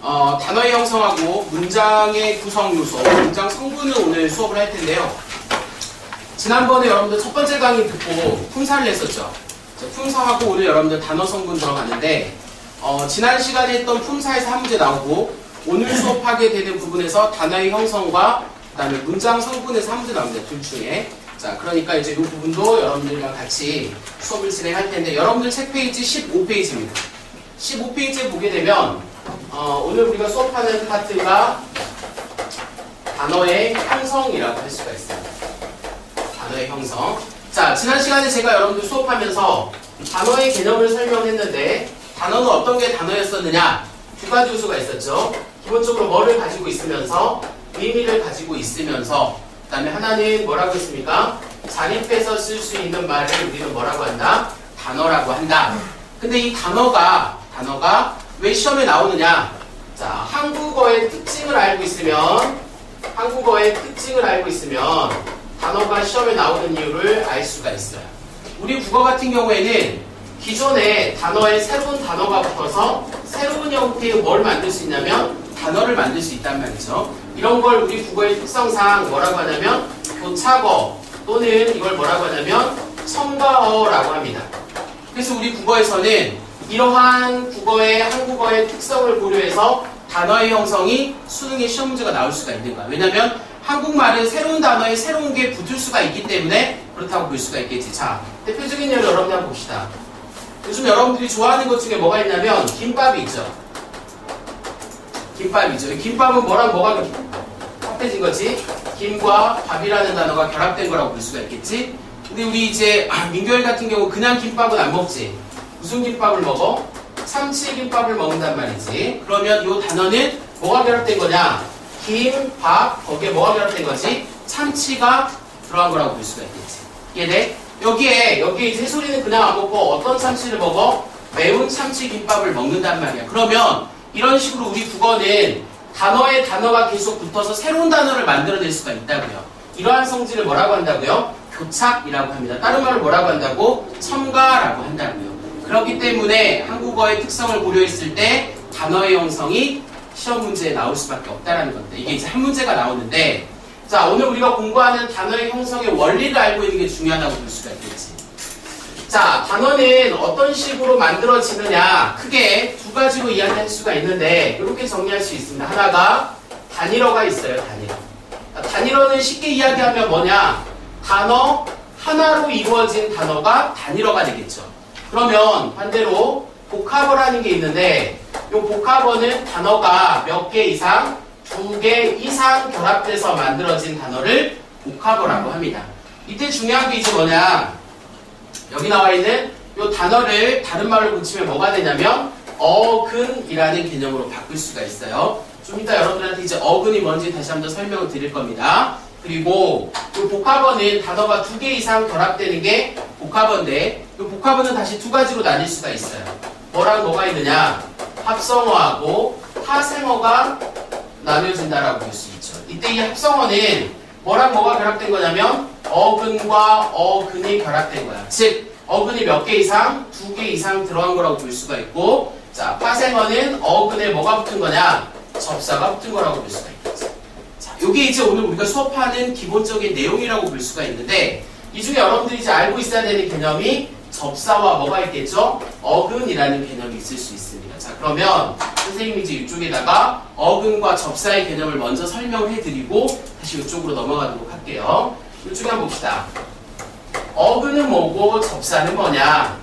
단어의 형성하고 문장의 구성 요소, 문장 성분을 오늘 수업을 할 텐데요. 지난번에 여러분들 첫 번째 강의 듣고 품사를 했었죠. 품사하고 오늘 여러분들 단어 성분 들어가는데, 지난 시간에 했던 품사에서 한 문제 나오고, 오늘 수업하게 되는 부분에서 단어의 형성과 그 다음에 문장 성분에서 한 문제 나옵니다. 둘 중에. 자, 그러니까 이제 이 부분도 여러분들과 같이 수업을 진행할 텐데, 여러분들 책 페이지 15페이지입니다. 15페이지에 보게 되면, 오늘 우리가 수업하는 파트가 단어의 형성이라고 할 수가 있어요. 단어의 형성. 자, 지난 시간에 제가 여러분들 수업하면서 단어의 개념을 설명했는데, 단어는 어떤 게 단어였었느냐? 두 가지 요소가 있었죠. 기본적으로 뭐를 가지고 있으면서, 의미를 가지고 있으면서, 그 다음에 하나는 뭐라고 했습니까? 자립해서 쓸 수 있는 말을 우리는 뭐라고 한다? 단어라고 한다. 근데 이 단어가 왜 시험에 나오느냐? 자, 한국어의 특징을 알고 있으면 단어가 시험에 나오는 이유를 알 수가 있어요. 우리 국어 같은 경우에는 기존에 단어에 새로운 단어가 붙어서 새로운 형태의 뭘 만들 수 있냐면 단어를 만들 수 있단 말이죠. 이런 걸 우리 국어의 특성상 뭐라고 하냐면 교차어 또는 이걸 뭐라고 하냐면 첨가어라고 합니다. 그래서 우리 국어에서는 이러한 국어의 한국어의 특성을 고려해서 단어의 형성이 수능의 시험 문제가 나올 수가 있는 거야. 왜냐면 한국말은 새로운 단어에 새로운 게 붙을 수가 있기 때문에 그렇다고 볼 수가 있겠지. 자, 대표적인 예를 여러분들 한번 봅시다. 요즘 여러분들이 좋아하는 것 중에 뭐가 있냐면 김밥이 있죠. 김밥은 뭐랑 뭐가 합해진 거지? 김과 밥이라는 단어가 결합된 거라고 볼 수가 있겠지? 근데 우리 이제 민규형 같은 경우 그냥 김밥은 안 먹지. 무슨 김밥을 먹어? 참치김밥을 먹는단 말이지. 그러면 이 단어는 뭐가 결합된 거냐? 김, 밥, 거기에 뭐가 결합된 거지? 참치가 들어간 거라고 볼 수가 있겠지. 이해돼? 여기에 이제 해솔이는 그냥 안 먹고 어떤 참치를 먹어? 매운 참치김밥을 먹는단 말이야. 그러면 이런 식으로 우리 국어는 단어에 단어가 계속 붙어서 새로운 단어를 만들어낼 수가 있다고요. 이러한 성질을 뭐라고 한다고요? 교착이라고 합니다. 다른 말로 뭐라고 한다고? 첨가라고 한다고요. 그렇기 때문에 한국어의 특성을 고려했을 때 단어의 형성이 시험 문제에 나올 수밖에 없다라는 건데, 이게 이제 한 문제가 나오는데, 자, 오늘 우리가 공부하는 단어의 형성의 원리를 알고 있는 게 중요하다고 볼 수가 있겠지. 자, 단어는 어떤 식으로 만들어지느냐, 크게 두 가지로 이야기할 수가 있는데 이렇게 정리할 수 있습니다. 하나가 단일어가 있어요. 단일어는 쉽게 이야기하면 뭐냐, 단어 하나로 이루어진 단어가 단일어가 되겠죠. 그러면 반대로 복합어라는 게 있는데, 이 복합어는 단어가 몇 개 이상, 2개 이상 결합돼서 만들어진 단어를 복합어라고 합니다. 이때 중요한 게 이제 뭐냐, 여기 나와 있는 이 단어를 다른 말로 붙이면 뭐가 되냐면 어근이라는 개념으로 바꿀 수가 있어요. 좀 이따 여러분들한테 이제 어근이 뭔지 다시 한번 설명을 드릴 겁니다. 그리고 이 복합어는 단어가 2개 이상 결합되는 게 복합어인데, 이 복합어는 다시 두 가지로 나뉠 수가 있어요. 뭐랑 뭐가 있느냐, 합성어하고 파생어가 나뉘어진다라고 볼 수 있죠. 이때 이 합성어는 뭐랑 뭐가 결합된 거냐면 어근과 어근이 결합된 거야. 즉 어근이 몇 개 이상, 2개 이상 들어간 거라고 볼 수가 있고, 자, 파생어는 어근에 뭐가 붙은 거냐, 접사가 붙은 거라고 볼 수가 있겠지. 자, 요게 이제 오늘 우리가 수업하는 기본적인 내용이라고 볼 수가 있는데, 이 중에 여러분들이 이제 알고 있어야 되는 개념이 접사와 뭐가 있겠죠? 어근이라는 개념이 있을 수 있습니다. 자, 그러면 선생님이 이제 이쪽에다가 어근과 접사의 개념을 먼저 설명을 해드리고 다시 이쪽으로 넘어가도록 할게요. 이쪽에 한번 봅시다. 어근은 뭐고 접사는 뭐냐,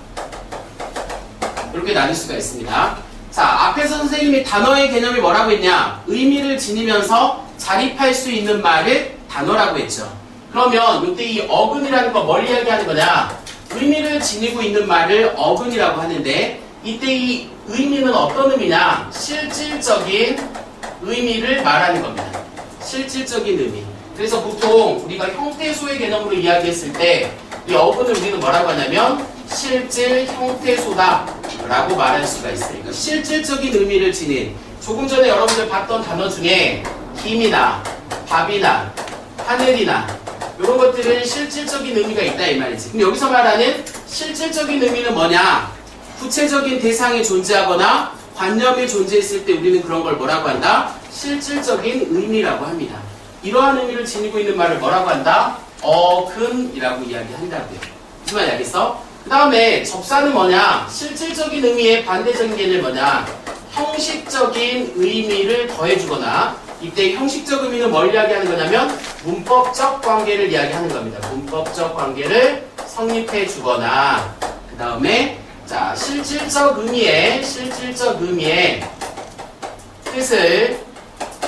이렇게 나눌 수가 있습니다. 자, 앞에서 선생님이 단어의 개념이 뭐라고 했냐, 의미를 지니면서 자립할 수 있는 말을 단어라고 했죠. 그러면 이때 이 어근이라는 거 뭘 이야기하는 거냐, 의미를 지니고 있는 말을 어근이라고 하는데, 이때 이 의미는 어떤 의미냐, 실질적인 의미를 말하는 겁니다. 실질적인 의미. 그래서 보통 우리가 형태소의 개념으로 이야기했을 때 이 어근을 우리는 뭐라고 하냐면 실질 형태소다 라고 말할 수가 있어요. 그러니까 실질적인 의미를 지닌, 조금 전에 여러분들 봤던 단어 중에 김이나 밥이나 하늘이나 이런 것들은 실질적인 의미가 있다 이 말이지. 그럼 여기서 말하는 실질적인 의미는 뭐냐, 구체적인 대상이 존재하거나 관념이 존재했을 때 우리는 그런 걸 뭐라고 한다? 실질적인 의미라고 합니다. 이러한 의미를 지니고 있는 말을 뭐라고 한다? 어근이라고 이야기한다고요. 무슨 말인지 알겠어? 그 다음에 접사는 뭐냐? 실질적인 의미의 반대적인 개념이 뭐냐? 형식적인 의미를 더해주거나, 이때 형식적 의미는 뭘 이야기하는 거냐면 문법적 관계를 이야기하는 겁니다. 문법적 관계를 성립해 주거나, 그 다음에 자 실질적 의미의 뜻을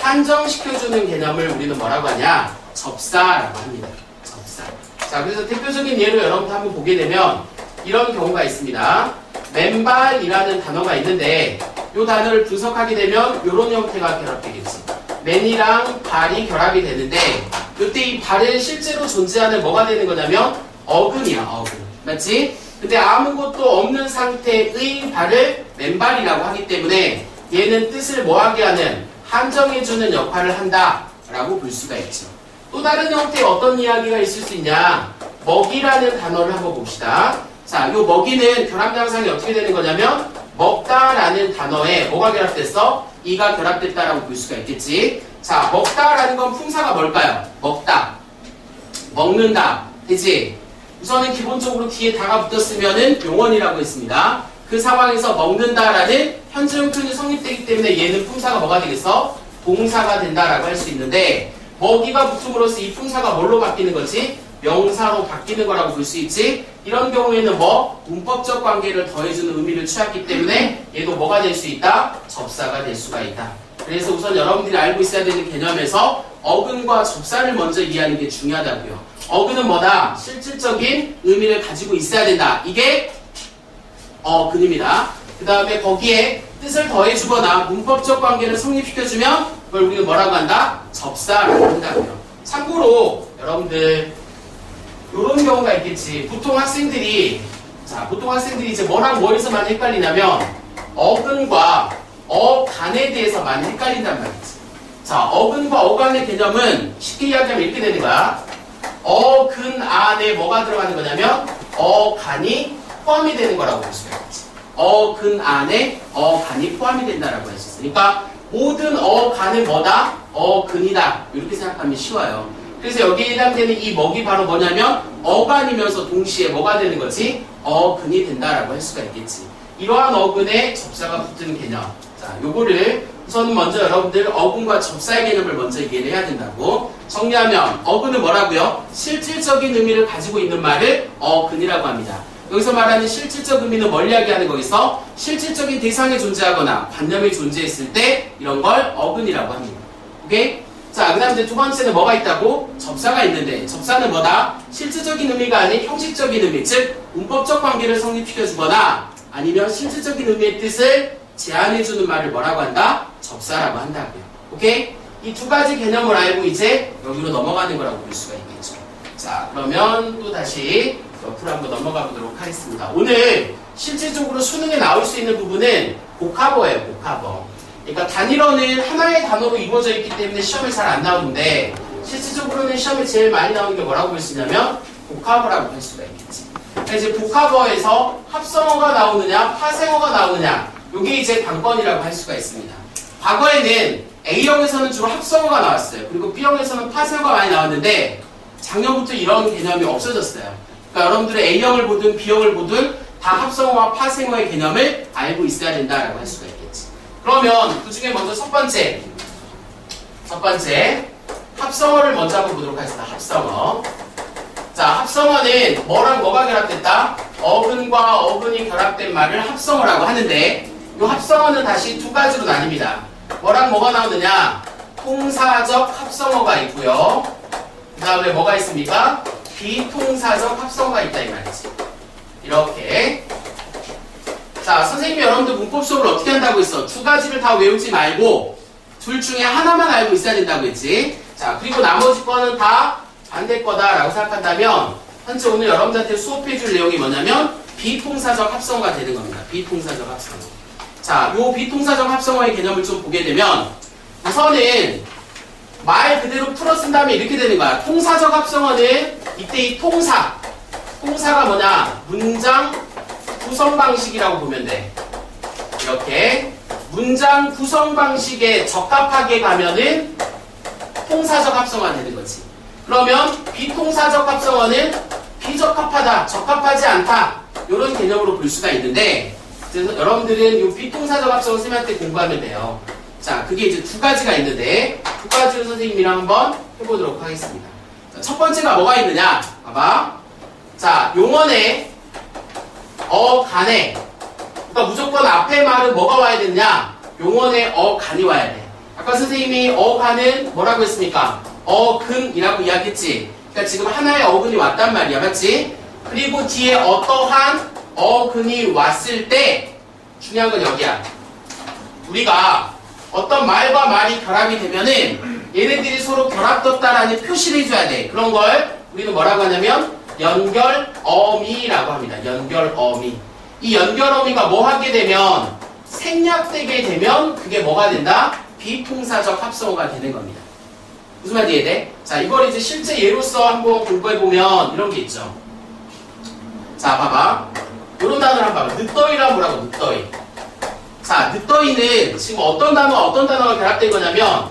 한정시켜주는 개념을 우리는 뭐라고 하냐? 접사라고 합니다. 접사. 자, 그래서 대표적인 예로 여러분들 한번 보게 되면 이런 경우가 있습니다. 맨발이라는 단어가 있는데 이 단어를 분석하게 되면 이런 형태가 결합되겠지. 맨이랑 발이 결합이 되는데 이때 이 발은 실제로 존재하는 뭐가 되는 거냐면 어근이야, 어근. 맞지? 근데 아무것도 없는 상태의 발을 맨발이라고 하기 때문에 얘는 뜻을 뭐하게 하는, 한정해주는 역할을 한다라고 볼 수가 있죠. 또 다른 형태의 어떤 이야기가 있을 수 있냐? 먹이라는 단어를 한번 봅시다. 자, 이 먹이는 결합양상이 어떻게 되는 거냐면 먹다라는 단어에 뭐가 결합됐어? 이가 결합됐다라고 볼 수가 있겠지. 자, 먹다라는 건 품사가 뭘까요? 먹다, 먹는다, 되지? 우선은 기본적으로 뒤에 다가 붙었으면은 용언이라고 했습니다. 그 상황에서 먹는다라는 현재형 표현이 성립되기 때문에 얘는 품사가 뭐가 되겠어? 동사가 된다라고 할 수 있는데, 먹이가 붙음으로써 이 품사가 뭘로 바뀌는 거지? 명사로 바뀌는 거라고 볼 수 있지. 이런 경우에는 뭐? 문법적 관계를 더해주는 의미를 취했기 때문에 얘도 뭐가 될 수 있다? 접사가 될 수가 있다. 그래서 우선 여러분들이 알고 있어야 되는 개념에서 어근과 접사를 먼저 이해하는 게 중요하다고요. 어근은 뭐다? 실질적인 의미를 가지고 있어야 된다. 이게 어근입니다. 그 다음에 거기에 뜻을 더해주거나 문법적 관계를 성립시켜주면 그걸 우리는 뭐라고 한다? 접사라고 한다고요. 참고로 여러분들 이런 경우가 있겠지. 보통 학생들이 이제 뭐랑 뭐에서 많이 헷갈리냐면 어근과 어간에 대해서 많이 헷갈린단 말이지. 자, 어근과 어간의 개념은 쉽게 이야기하면 이렇게 되는 거야. 어근 안에 뭐가 들어가는 거냐면 어간이 포함이 되는 거라고 볼 수가 있지. 어근 안에 어간이 포함이 된다라고 할 수 있어. 그러니까 모든 어간은 뭐다? 어근이다. 이렇게 생각하면 쉬워요. 그래서 여기에 해당되는 이 먹이 바로 뭐냐면 어간이면서 동시에 뭐가 되는 거지? 어근이 된다라고 할 수가 있겠지. 이러한 어근에 접사가 붙는 개념. 자, 요거를 우선 먼저 여러분들 어근과 접사의 개념을 먼저 이해를 해야 된다고. 정리하면 어근은 뭐라고요? 실질적인 의미를 가지고 있는 말을 어근이라고 합니다. 여기서 말하는 실질적 의미는 뭘 이야기하는 거기서 실질적인 대상이 존재하거나 관념이 존재했을 때 이런 걸 어근이라고 합니다. 오케이? 자, 그 다음 이제 두 번째는 뭐가 있다고? 접사가 있는데, 접사는 뭐다? 실질적인 의미가 아닌 형식적인 의미, 즉 문법적 관계를 성립시켜주거나 아니면 실질적인 의미의 뜻을 제안해주는 말을 뭐라고 한다? 접사라고 한다고요. 오케이? 이 두 가지 개념을 알고 이제 여기로 넘어가는 거라고 볼 수가 있겠죠. 자, 그러면 또 다시 옆으로 한번 넘어가 보도록 하겠습니다. 오늘 실질적으로 수능에 나올 수 있는 부분은 복합어예요, 복합어. 그러니까 단일어는 하나의 단어로 이루어져 있기 때문에 시험에 잘 안 나오는데 실질적으로는 시험에 제일 많이 나오는 게 뭐라고 볼 수 있냐면 복합어라고 할 수가 있겠지. 그러니까 이제 복합어에서 합성어가 나오느냐 파생어가 나오느냐 이게 이제 관건이라고 할 수가 있습니다. 과거에는 A형에서는 주로 합성어가 나왔어요. 그리고 B형에서는 파생어가 많이 나왔는데 작년부터 이런 개념이 없어졌어요. 그러니까 여러분들은 A형을 보든 B형을 보든 다 합성어와 파생어의 개념을 알고 있어야 된다라고 할 수가 있겠지. 그러면 그 중에 먼저 첫 번째 합성어를 먼저 한번 보도록 하겠습니다. 합성어. 자, 합성어는 뭐랑 뭐가 결합됐다? 어근과 어근이 결합된 말을 합성어라고 하는데 이 합성어는 다시 두 가지로 나뉩니다. 뭐랑 뭐가 나오느냐? 통사적 합성어가 있고요. 그 다음에 뭐가 있습니까? 비통사적 합성어가 있다 이 말이지. 이렇게. 자, 선생님이 여러분들 문법 수업을 어떻게 한다고 했어? 두 가지를 다 외우지 말고 둘 중에 하나만 알고 있어야 된다고 했지. 자, 그리고 나머지 거는 다 반대 거다라고 생각한다면 현재 오늘 여러분들한테 수업해 줄 내용이 뭐냐면 비통사적 합성어가 되는 겁니다. 비통사적 합성어. 자, 요 비통사적 합성어의 개념을 좀 보게 되면 우선은 말 그대로 풀어 쓴 다음에 이렇게 되는 거야. 통사적 합성어는 이때 이 통사가 뭐냐? 문장 구성 방식이라고 보면 돼. 이렇게 문장 구성 방식에 적합하게 가면은 통사적 합성어가 되는 거지. 그러면 비통사적 합성어는 비적합하다, 적합하지 않다 이런 개념으로 볼 수가 있는데, 그래서 여러분들은 이 비통사적 합성어 쌤한테 공부하면 돼요. 자, 그게 이제 두 가지가 있는데 두 가지를 선생님이랑 한번 해보도록 하겠습니다. 자, 첫 번째가 뭐가 있느냐? 봐봐. 자, 용언에 어간에, 그러니까 무조건 앞에 말은 뭐가 와야 되느냐? 용언에 어간이 와야 돼. 아까 선생님이 어간은 뭐라고 했습니까? 어근이라고 이야기했지. 그러니까 지금 하나의 어근이 왔단 말이야, 맞지? 그리고 뒤에 어떠한 어근이 왔을 때 중요한 건 여기야. 우리가 어떤 말과 말이 결합이 되면은 얘네들이 서로 결합됐다라는 표시를 해줘야 돼. 그런 걸 우리는 뭐라고 하냐면 연결어미라고 합니다. 연결어미. 이 연결어미가 뭐 하게 되면, 생략되게 되면 그게 뭐가 된다? 비통사적 합성어가 되는 겁니다. 무슨 말인지 이해돼? 자, 이걸 이제 실제 예로서 한번 공부해보면 이런 게 있죠. 자, 봐봐. 이런 단어를 한번 봐봐. 늦더위란 뭐라고? 늦더위. 자, 늦더위는 지금 어떤 단어가 결합된 거냐면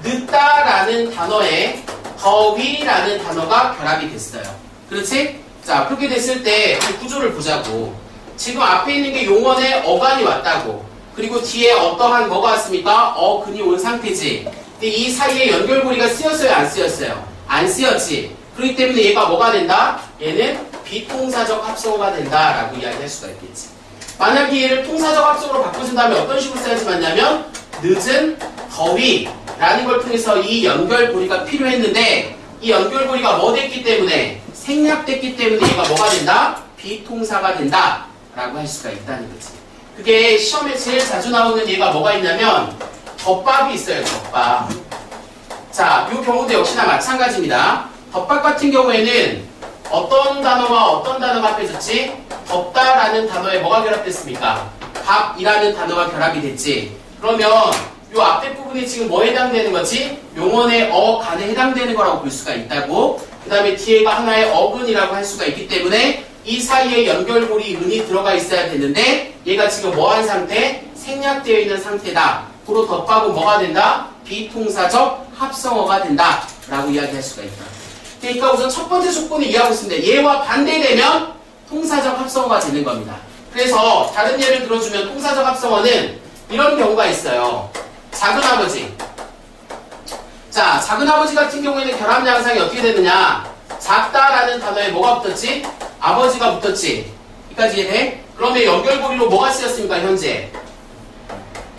늦다라는 단어에 더위라는 단어가 결합이 됐어요. 그렇지? 자, 그렇게 됐을 때 구조를 보자고. 지금 앞에 있는 게 용언에 어간이 왔다고. 그리고 뒤에 어떠한 뭐가 왔습니까? 어근이 온 상태지. 근데 이 사이에 연결고리가 쓰였어요? 안 쓰였어요? 안 쓰였지. 그렇기 때문에 얘가 뭐가 된다? 얘는 비통사적 합성어가 된다라고 이야기할 수가 있겠지. 만약에 얘를 통사적 합성어로 바꿔준 다음에 어떤 식으로 써야지 맞냐면 늦은 더위라는 걸 통해서 이 연결고리가 필요했는데, 이 연결고리가 뭐 됐기 때문에? 생략됐기 때문에 얘가 뭐가 된다? 비통사가 된다 라고 할 수가 있다는 거지. 그게 시험에 제일 자주 나오는 얘가 뭐가 있냐면 덮밥이 있어요. 덮밥. 자, 이 경우도 역시나 마찬가지입니다. 덮밥 같은 경우에는 어떤 단어와 어떤 단어가 합해졌지? 덮다라는 단어에 뭐가 결합됐습니까? 밥이라는 단어가 결합이 됐지. 그러면 이 앞에 부분이 지금 뭐에 해당되는 거지? 용언의 어간에 해당되는 거라고 볼 수가 있다고. 그 다음에 뒤에가 하나의 어근이라고 할 수가 있기 때문에 이 사이에 연결고리 은이 들어가 있어야 되는데 얘가 지금 뭐한 상태? 생략되어 있는 상태다. 그로 덮밥은 뭐가 된다? 비통사적 합성어가 된다 라고 이야기할 수가 있다. 그러니까 우선 첫 번째 조건을 이해하고 있습니다. 얘와 반대되면 통사적 합성어가 되는 겁니다. 그래서 다른 예를 들어주면 통사적 합성어는 이런 경우가 있어요. 작은아버지. 자, 작은아버지 같은 경우에는 결합 양상이 어떻게 되느냐? 작다라는 단어에 뭐가 붙었지? 아버지가 붙었지. 여기까지 이해돼? 그러면 연결고리로 뭐가 쓰였습니까? 현재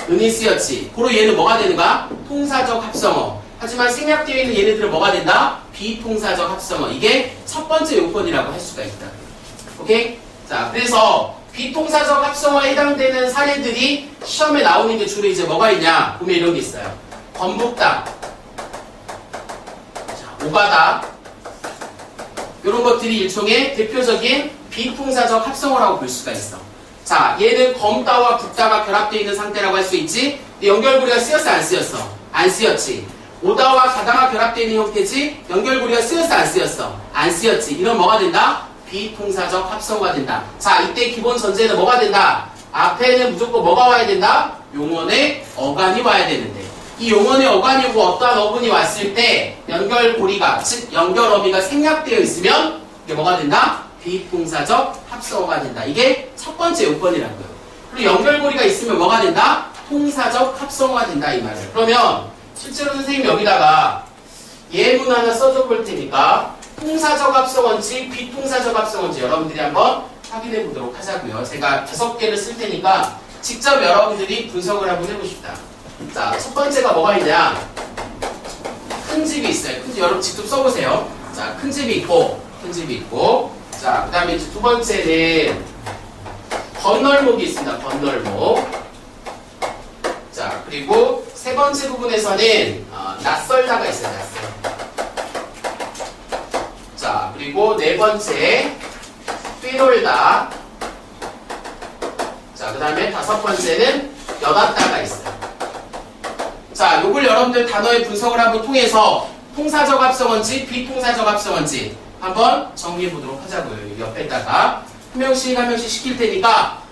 은이 쓰였지. 고로 얘는 뭐가 되는가? 통사적 합성어. 하지만 생략되어 있는 얘네들은 뭐가 된다? 비통사적 합성어. 이게 첫 번째 요건이라고 할 수가 있다. 오케이? 자, 그래서 비통사적 합성어에 해당되는 사례들이 시험에 나오는 게 주로 이제 뭐가 있냐? 보면 이런 게 있어요. 건북다, 자, 오가다, 이런 것들이 일종의 대표적인 비통사적 합성어라고 볼 수가 있어. 자, 얘는 검다와 북다가 결합되어 있는 상태라고 할 수 있지. 근데 연결고리가 쓰였어? 안 쓰였어? 안 쓰였지. 오다와 가다가 결합되어 있는 형태지. 연결고리가 쓰였어? 안 쓰였어? 안 쓰였지. 이런 뭐가 된다? 비통사적 합성어가 된다. 자, 이때 기본 전제는 뭐가 된다? 앞에는 무조건 뭐가 와야 된다? 용언의 어간이 와야 되는데, 이 용언의 어간이 오고 어떠한 어근이 왔을 때 연결고리가, 즉 연결어미가 생략되어 있으면 이게 뭐가 된다? 비통사적 합성어가 된다. 이게 첫 번째 요건이라고요. 그리고 연결고리가 있으면 뭐가 된다? 통사적 합성어가 된다, 이 말이에요. 그러면 실제로 선생님 여기다가 예문 하나 써줘 볼 테니까 통사적 합성어인지 비통사적 합성어인지 여러분들이 한번 확인해 보도록 하자고요. 제가 5개를 쓸 테니까 직접 여러분들이 분석을 한번 해보십시다. 자, 첫 번째가 뭐가 있냐? 큰 집이 있어요. 큰 집 여러분 직접 써보세요. 자, 큰 집이 있고, 자, 그 다음에 두 번째는 건널목이 있습니다. 건널목. 자, 그리고 세 번째 부분에서는 낯설다가 있어요. 낯설. 자, 그리고 네 번째 뛰놀다. 자, 그 다음에 다섯 번째는 여닫다가 있어요. 자, 요걸 여러분들 단어의 분석을 한번 통해서 통사적 합성어인지 비통사적 합성어인지 한번 정리해 보도록 하자고요. 옆에다가 한 명씩 시킬 테니까.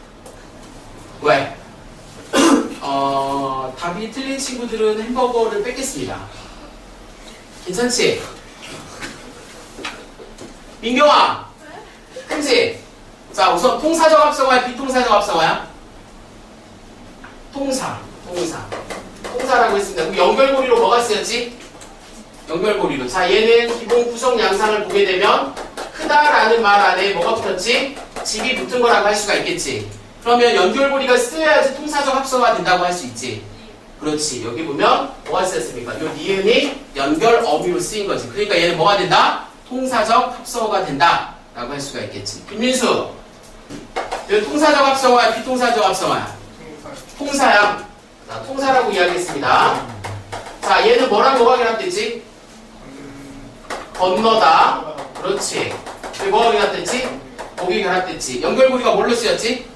왜? 답이 틀린 친구들은 햄버거를 뺏겠습니다. 괜찮지? 민경아! 그치? 자, 우선 통사적 합성어야, 비통사적 합성어야? 통사라고 했습니다. 그럼 연결고리로 뭐가 쓰였지? 연결고리로. 자, 얘는 기본 구성 양상을 보게 되면 크다라는 말 안에 뭐가 붙었지? 집이 붙은 거라고 할 수가 있겠지. 그러면 연결고리가 쓰여야지 통사적 합성어가 된다고 할 수 있지. 그렇지. 여기 보면 뭐가 쓰였습니까? 요 니은이 연결 어미로 쓰인 거지. 그러니까 얘는 뭐가 된다? 통사적 합성어가 된다 라고 할 수가 있겠지. 김민수, 얘 통사적 합성어야, 비통사적 합성어야? 통사야. 자, 통사라고 이야기했습니다. 자, 얘는 뭐랑 뭐가 결합됐지? 건너다. 그렇지. 여기 뭐가 결합됐지? 목이 결합됐지. 연결고리가 뭘로 쓰였지?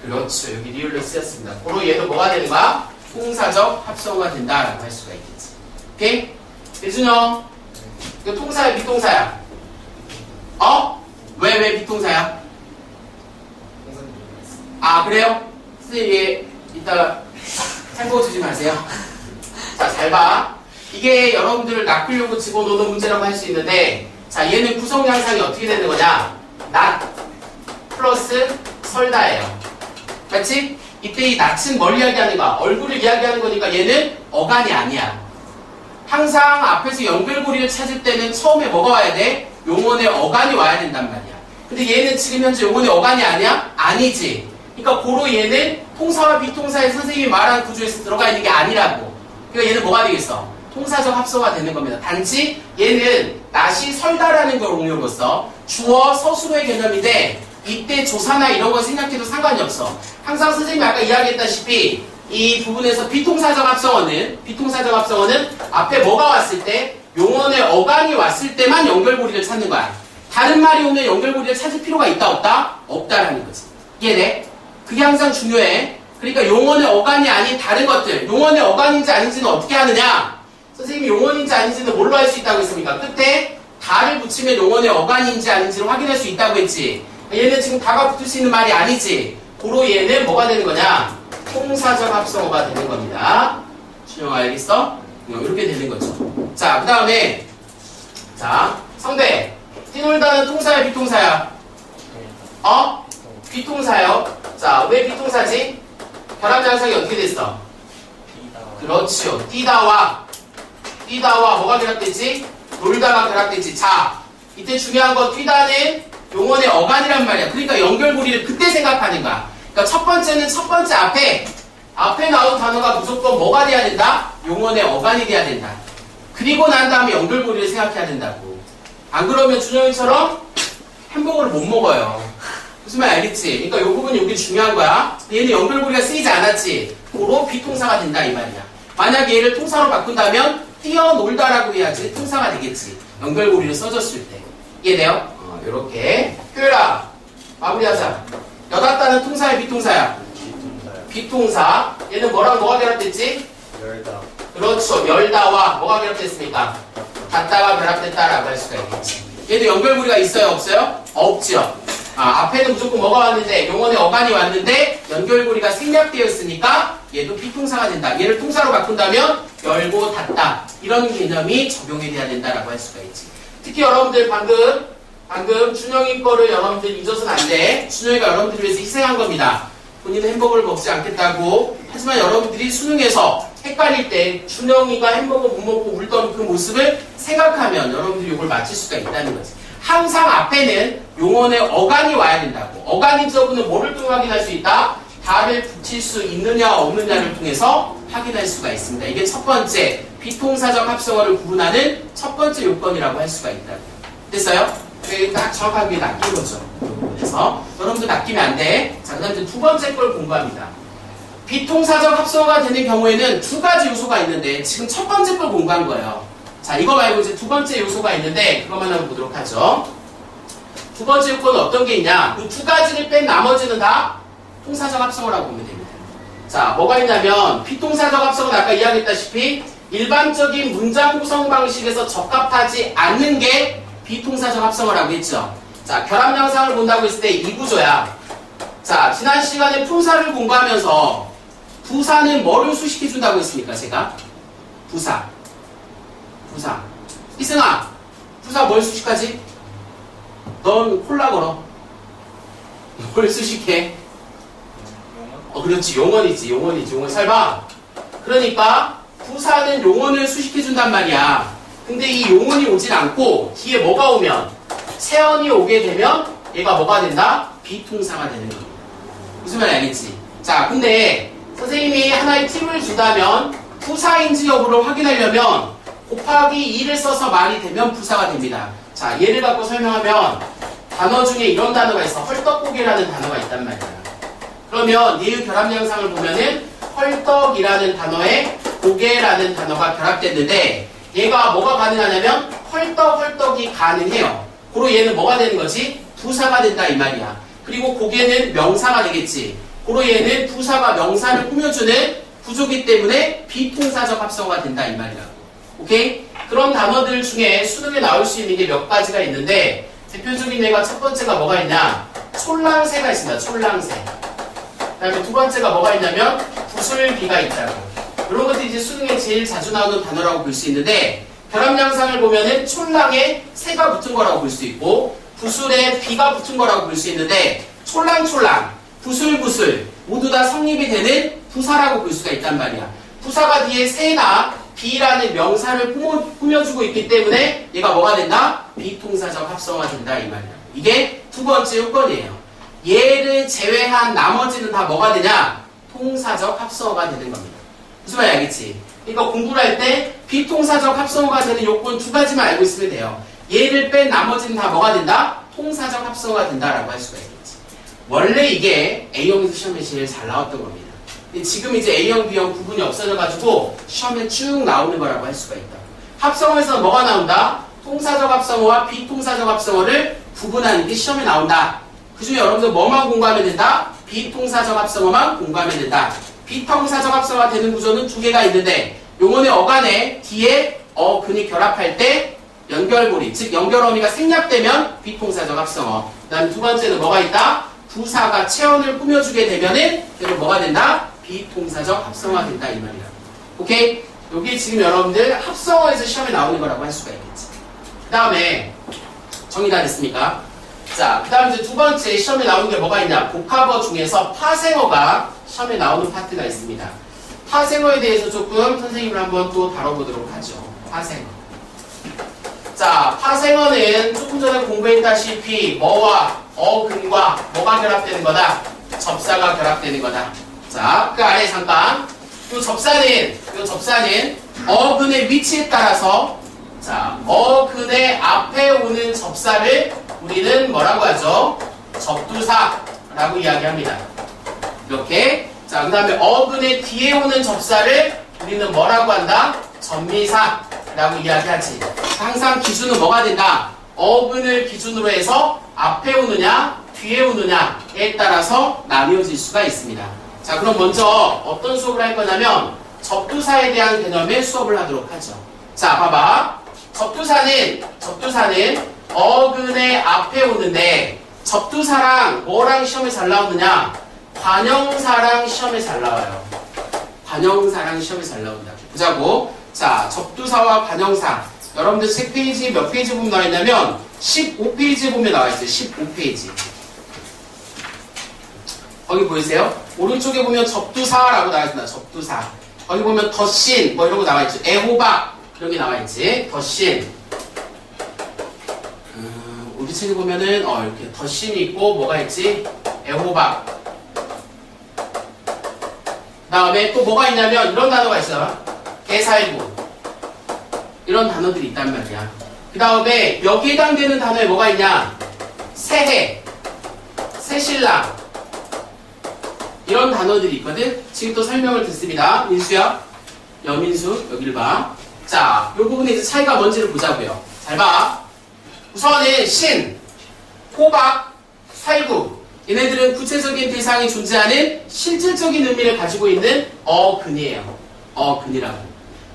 그렇죠. 여기 리을로 쓰였습니다. 고로 얘도 뭐가 되는 거야? 통사적 합성어가 된다라고 할 수가 있겠지. 오케이? 대준영, 이거 통사야, 비통사야? 왜 비통사야? 아, 그래요? 선생님, 이따가 참고 주지 마세요. 자, 잘 봐. 이게 여러분들을 낚으려고 집어넣는 문제라고 할 수 있는데, 자, 얘는 구성 양상이 어떻게 되는 거냐? 낫 플러스 설다예요. 맞지? 이때 이 낫은 뭘 이야기하는가? 얼굴을 이야기하는 거니까 얘는 어간이 아니야. 항상 앞에서 연결고리를 찾을 때는 처음에 뭐가 와야 돼? 용언의 어간이 와야 된단 말이야. 근데 얘는 지금 현재 용언의 어간이 아니야? 아니지. 그러니까 고로 얘는 통사와 비통사의 선생님이 말한 구조에서 들어가 있는 게 아니라고. 그러니까 얘는 뭐가 되겠어? 통사적 합성어가 되는 겁니다. 단지 얘는 낫이 설다라는 걸 응용으로써 주어 서술어의 개념인데 이때 조사나 이런 거 생각해도 상관이 없어. 항상 선생님이 아까 이야기했다시피 이 부분에서 비통사적 합성어는 앞에 뭐가 왔을 때 용언의 어간이 왔을 때만 연결고리를 찾는 거야. 다른 말이 오면 연결고리를 찾을 필요가 있다 없다? 없다라는 거지. 이해돼? 그게 항상 중요해. 그러니까 용언의 어간이 아닌 다른 것들, 용언의 어간인지 아닌지는 어떻게 하느냐? 선생님이 용언인지 아닌지는 뭘로 할 수 있다고 했습니까? 끝에 다를 붙이면 용언의 어간인지 아닌지를 확인할 수 있다고 했지. 얘는 지금 다가 붙을 수 있는 말이 아니지. 고로 얘는 뭐가 되는 거냐? 통사적 합성어가 되는 겁니다. 준영아, 알겠어? 이렇게 되는 거죠. 자, 그 다음에 자, 성대. 뛰놀다는 통사야, 비통사야? 비통사요. 자, 왜 비통사지? 결합 양상이 어떻게 됐어? 그렇죠. 뛰다와 뭐가 결합됐지? 놀다가 결합됐지. 자, 이때 중요한 거 뛰다는 용언의 어간이란 말이야. 그러니까 연결고리를 그때 생각하는 거야. 그러니까 첫 번째는 첫 번째 앞에 나온 단어가 무조건 뭐가 돼야 된다? 용언의 어간이 돼야 된다. 그리고 난 다음에 연결고리를 생각해야 된다고. 안 그러면 준영이처럼 햄버거를 못 먹어요. 무슨 말 알겠지? 그러니까 이 부분이 여기 중요한 거야. 얘는 연결고리가 쓰이지 않았지. 고로 비통사가 된다 이 말이야. 만약에 얘를 통사로 바꾼다면 뛰어놀다라고 해야지 통사가 되겠지. 연결고리를 써줬을 때. 이해돼요? 요렇게. 효율아, 마무리하자. 여닫다는 통사야, 비통사야? 비통사. 얘는 뭐랑 뭐가 결합됐지? 열다. 그렇죠. 열다와 뭐가 결합됐습니까? 닫다가 결합됐다라고 할 수가 있겠지. 얘도 연결고리가 있어요, 없어요? 없죠. 앞에는 무조건 뭐가 왔는데 용언의 어간이 왔는데 연결고리가 생략되어 있으니까 얘도 비통사가 된다. 얘를 통사로 바꾼다면 열고 닫다 이런 개념이 적용이 돼야 된다라고 할 수가 있지. 특히 여러분들 방금 준영이 거를 여러분들 잊어서는 안 돼. 준영이가 여러분들을 위해서 희생한 겁니다. 본인은 햄버거를 먹지 않겠다고. 하지만 여러분들이 수능에서 헷갈릴 때 준영이가 햄버거 못 먹고 울던 그 모습을 생각하면 여러분들이 이걸 맞출 수가 있다는 거지. 항상 앞에는 용언의 어간이 와야 된다고. 어간인저분은 뭐를 통해 확인할 수 있다? 다를 붙일 수 있느냐 없느냐를 통해서 확인할 수가 있습니다. 이게 첫 번째 비통사적 합성어를 구분하는 첫 번째 요건이라고 할 수가 있다고. 됐어요? 딱 정확하게 낚인 거죠. 그래서 여러분들 낚이면 안 돼. 자, 그 다음에 두 번째 걸 공부합니다. 비통사적 합성어가 되는 경우에는 두 가지 요소가 있는데 지금 첫 번째 걸 공부한 거예요. 자, 이거 말고 이제 두 번째 요소가 있는데 그것만 한번 보도록 하죠. 두 번째 요건은 어떤 게 있냐? 그 두 가지를 뺀 나머지는 다 통사적 합성어라고 보면 됩니다. 자, 뭐가 있냐면 비통사적 합성어는 아까 이야기했다시피 일반적인 문장 구성 방식에서 적합하지 않는 게 비통사적 합성어라고 했죠. 자, 결합 양상을 본다고 했을 때 이 구조야. 자, 지난 시간에 품사를 공부하면서 부사는 뭐를 수식해준다고 했습니까? 제가 부사. 이승아, 부사 뭘 수식하지? 넌 콜라 걸어. 뭘 수식해? 그렇지. 용언이지. 용언 잘 봐. 그러니까 부사는 용언을 수식해준단 말이야. 근데 이 용언이 오진 않고 뒤에 뭐가 오면 세언이 오게 되면 얘가 뭐가 된다? 비동사가 되는 겁니다. 무슨 말인지 알겠지? 자, 근데 선생님이 하나의 팁을 준다면 부사인지 여부를 확인하려면 곱하기 2를 써서 말이 되면 부사가 됩니다. 자, 예를 갖고 설명하면 단어 중에 이런 단어가 있어. 헐떡고개라는 단어가 있단 말이야. 그러면 니은 결합 양상을 보면은 헐떡이라는 단어에 고개라는 단어가 결합됐는데 얘가 뭐가 가능하냐면 헐떡이 가능해요. 그리고 얘는 뭐가 되는 거지? 부사가 된다 이 말이야. 그리고 고개는 명사가 되겠지. 그리고 얘는 부사가 명사를 꾸며주는 구조기 때문에 비동사적 합성어가 된다 이 말이야. 오케이? 그런 단어들 중에 수능에 나올 수 있는 게 몇 가지가 있는데 대표적인 예가 첫 번째가 뭐가 있냐? 촐랑새가 있습니다. 촐랑새. 그 다음에 두 번째가 뭐가 있냐면 부술비가 있다고. 이런 것들이 이제 수능에 제일 자주 나오는 단어라고 볼 수 있는데 결합 양상을 보면은 촐랑에 새가 붙은 거라고 볼 수 있고 부술에 비가 붙은 거라고 볼 수 있는데 촐랑, 부술 모두 다 성립이 되는 부사라고 볼 수가 있단 말이야. 부사가 뒤에 새나 비라는 명사를 꾸며주고 있기 때문에 얘가 뭐가 된다? 비동사적 합성어가 된다 이 말이야. 이게 두 번째 요건이에요. 얘를 제외한 나머지는 다 뭐가 되냐? 동사적 합성어가 되는 겁니다. 무슨 말인지 알겠지? 그러니까 공부를 할 때 비동사적 합성어가 되는 요건 두 가지만 알고 있으면 돼요. 얘를 뺀 나머지는 다 뭐가 된다? 통사적 합성어가 된다라고 할 수가 있겠지. 원래 이게 A형에서 시험에 제일 잘 나왔던 겁니다. 근데 지금 이제 A형, B형 구분이 없어져가지고 시험에 쭉 나오는 거라고 할 수가 있다. 합성어에서 뭐가 나온다? 통사적 합성어와 비통사적 합성어를 구분하는 게 시험에 나온다. 그 중에 여러분들 뭐만 공부하면 된다? 비통사적 합성어만 공부하면 된다. 비통사적 합성어가 되는 구조는 두 개가 있는데 용언의 어간에 뒤에 근이 결합할 때 연결고리, 즉 연결어미가 생략되면 비통사적 합성어. 그 다음 두 번째는 뭐가 있다? 부사가 체언을 꾸며주게 되면은 그리고 뭐가 된다? 비통사적 합성어가 된다 이 말이야. 오케이? 여기 지금 여러분들 합성어에서 시험에 나오는 거라고 할 수가 있겠지. 그 다음에 정리 다 됐습니까? 자, 그 다음 이제 두 번째 시험에 나오는 게 뭐가 있냐? 복합어 중에서 파생어가 시험에 나오는 파트가 있습니다. 파생어에 대해서 조금 선생님을 한번 또 다뤄보도록 하죠. 파생어. 자, 파생어는 조금 전에 공부했다시피 뭐와 어근과 뭐가 결합되는 거다? 접사가 결합되는 거다. 자, 그 아래 잠깐. 이 접사는 어근의 위치에 따라서 자, 어근의 앞에 오는 접사를 우리는 뭐라고 하죠? 접두사라고 이야기합니다. 이렇게. 자, 그 다음에 어근의 뒤에 오는 접사를 우리는 뭐라고 한다? 접미사라고 이야기하지. 항상 기준은 뭐가 된다? 어근을 기준으로 해서 앞에 오느냐, 뒤에 오느냐에 따라서 나뉘어질 수가 있습니다. 자, 그럼 먼저 어떤 수업을 할 거냐면 접두사에 대한 개념의 수업을 하도록 하죠. 자, 봐봐. 접두사는 어근의 앞에 오는데 접두사랑 뭐랑 시험에 잘 나오느냐? 관형사랑 시험에 잘 나와요. 관형사랑 시험에 잘 나온다. 보자고. 자, 접두사와 관형사. 여러분들 책 페이지 몇 페이지 보면 나와 있냐면 15페이지에 보면 나와 있어요. 15페이지. 거기 보이세요? 오른쪽에 보면 접두사라고 나와 있습니다. 접두사. 거기 보면 덧신 뭐 이런 거 나와 있죠. 애호박 이런 게 나와 있지. 덧신. 우리 책에 보면은 이렇게 덧신이 있고 뭐가 있지? 애호박. 그 다음에 또 뭐가 있냐면 이런 단어가 있어요. 개살구. 이런 단어들이 있단 말이야. 그 다음에 여기에 해당되는 단어에 뭐가 있냐? 새해, 새신랑 이런 단어들이 있거든. 지금 또 설명을 듣습니다. 민수야, 여민수 여기를 봐. 자, 이 부분에 이제 차이가 뭔지를 보자고요. 잘 봐. 우선은 신, 호박, 살구 얘네들은 구체적인 대상이 존재하는 실질적인 의미를 가지고 있는 어근이에요. 어근이라고.